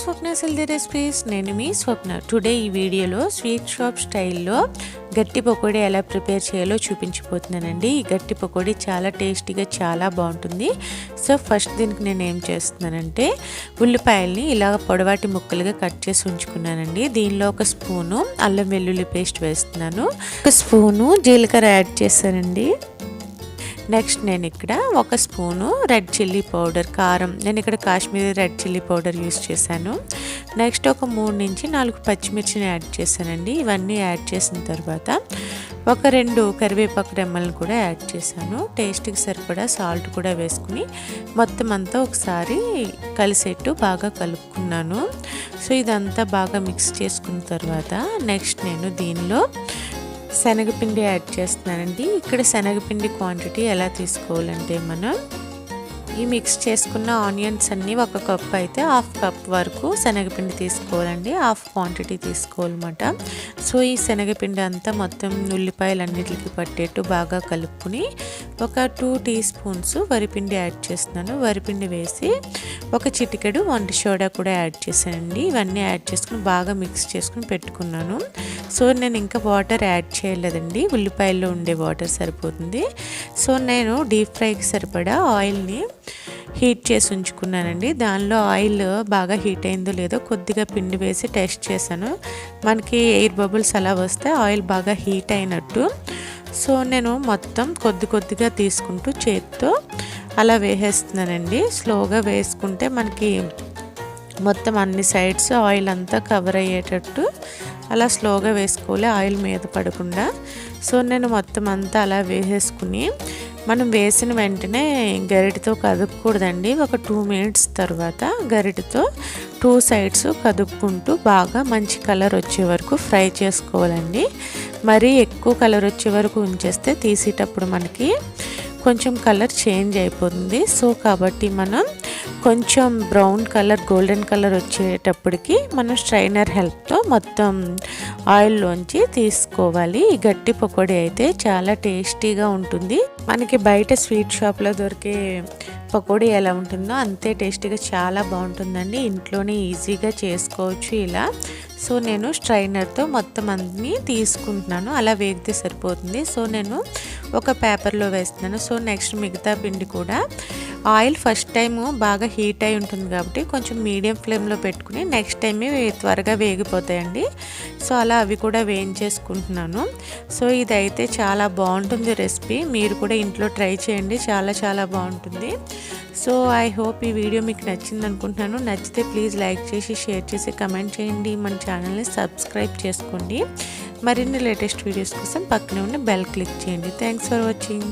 స్వప్న healthy recipes. నేను మీ స్వప్న. Today ఈ వీడియోలో స్వీట్ షాప్ స్టైల్లో గట్టి పకోడీ ఎలా ప్రిపేర్ చేయాలో చూపించిపోతున్నానండి. ఈ గట్టి పకోడీ చాలా టేస్టీగా చాలా బాగుంటుంది. సో ఫస్ట్ దీనికి నేను ఏం చేస్తున్నానంటే ఉల్లిపాయల్ని ఇలా పొడవాటి ముక్కలుగా కట్ చేసి ఉంచుకున్నానండి. దీనిలో ఒక స్పూను అల్లం వెల్లుల్లి పేస్ట్ వేస్తున్నాను, ఒక స్పూను జీలకర్ర యాడ్ చేశానండి. నెక్స్ట్ నేను ఇక్కడ ఒక స్పూను రెడ్ చిల్లీ పౌడర్, కారం నేను ఇక్కడ Kashmiri red chilli powder use చేశాను. నెక్స్ట్ ఒక 3 నుంచి 4 పచ్చిమిర్చిని యాడ్ చేశానండి. ఇవన్నీ యాడ్ చేసిన తర్వాత ఒక 2 కరివేపాకు రెమ్మలను కూడా యాడ్ చేశాను. టేస్ట్కి సరిపడా సాల్ట్ కూడా వేసుకుని మొత్తం అంతా ఒకసారి కలిసేట్టు బాగా కలుపుకున్నాను. సో ఇదంతా బాగా మిక్స్ చేసుకున్న తర్వాత నెక్స్ట్ నేను దీనిలో శనగపిండి యాడ్ చేస్తున్నానండి. ఇక్కడ శనగపిండి క్వాంటిటీ ఎలా తీసుకోవాలంటే మనం ఈ మిక్స్ చేసుకున్న ఆనియన్స్ అన్నీ 1 కప్ అయితే 1/2 కప్ వరకు శనగపిండి తీసుకోవాలండి. 1/2 క్వాంటిటీ తీసుకోవాలన్నమాట. సో ఈ శనగపిండి అంతా మొత్తం ఉల్లిపాయలన్నిటికి పట్టేట్టు బాగా కలుపుకుని ఒక 2 టీ స్పూన్స్ వరిపిండి యాడ్ చేస్తున్నాను. వరిపిండి వేసి ఒక చిటికెడు వంట సోడా కూడా యాడ్ చేశానండి. ఇవన్నీ యాడ్ చేసుకుని బాగా మిక్స్ చేసుకుని పెట్టుకున్నాను. సో నేను ఇంకా వాటర్ యాడ్ చేయలేదండి, ఉల్లిపాయల్లో ఉండే వాటర్ సరిపోతుంది. సో నేను డీప్ ఫ్రైకి సరిపడా ఆయిల్ని హీట్ చేసి ఉంచుకున్నానండి. దానిలో ఆయిల్ బాగా హీట్ అయిందో లేదో కొద్దిగా పిండి వేసి టెస్ట్ చేశాను. మనకి ఎయిర్ బబుల్స్ అలా వస్తే ఆయిల్ బాగా హీట్ అయినట్టు. సో నేను మొత్తం కొద్దిగా తీసుకుంటూ చేతితో అలా వేసేస్తున్నానండి. స్లోగా వేసుకుంటే మనకి మొత్తం అన్ని సైడ్స్ ఆయిల్ అంతా కవర్ అయ్యేటట్టు అలా స్లోగా వేసుకోవాలి, ఆయిల్ మీద పడకుండా. సో నేను మొత్తం అంతా అలా వేసేసుకుని మనం వేసిన వెంటనే గరిటెతో కదుపుకూడదండి. ఒక 2 మినిట్స్ తర్వాత గరిటెతో 2 సైడ్స్ కదుపుకుంటూ బాగా మంచి కలర్ వచ్చే వరకు ఫ్రై చేసుకోవాలండి. మరీ ఎక్కువ కలర్ వచ్చే వరకు ఉంచేస్తే తీసేటప్పుడు మనకి కొంచెం కలర్ చేంజ్ అయిపోతుంది. సో కాబట్టి మనం కొంచెం బ్రౌన్ కలర్, గోల్డెన్ కలర్ వచ్చేటప్పటికి మనం స్ట్రైనర్ హెల్ప్తో మొత్తం ఆయిల్లోంచి తీసుకోవాలి. ఈ గట్టి పకోడీ అయితే చాలా టేస్టీగా ఉంటుంది. మనకి బయట స్వీట్ షాప్లో దొరికే పకోడీ ఎలా ఉంటుందో అంతే టేస్టీగా చాలా బాగుంటుందండి. ఇంట్లోనే ఈజీగా చేసుకోవచ్చు ఇలా. సో నేను స్ట్రైనర్తో మొత్తం అన్నీ తీసుకుంటున్నాను, అలా వేగితే సరిపోతుంది. సో నేను ఒక పేపర్లో వేస్తున్నాను. సో నెక్స్ట్ మిగతా పిండి కూడా ఆయిల్ ఫస్ట్ టైము బాగా హీట్ అయి ఉంటుంది కాబట్టి కొంచెం మీడియం ఫ్లేమ్లో పెట్టుకుని నెక్స్ట్ టైం త్వరగా వేగిపోతాయండి. సో అలా అవి కూడా వేయించేసుకుంటున్నాను. సో ఇదైతే చాలా బాగుంటుంది రెసిపీ, మీరు కూడా ఇంట్లో ట్రై చేయండి, చాలా బాగుంటుంది. సో ఐ హోప్ ఈ వీడియో మీకు నచ్చింది అనుకుంటున్నాను. నచ్చితే ప్లీజ్ లైక్ చేసి, షేర్ చేసి, కమెంట్ చేయండి. మన ఛానల్ని సబ్స్క్రైబ్ చేసుకోండి. మరిన్ని లేటెస్ట్ వీడియోస్ కోసం పక్కనే ఉన్న బెల్ క్లిక్ చేయండి. Thanks for watching.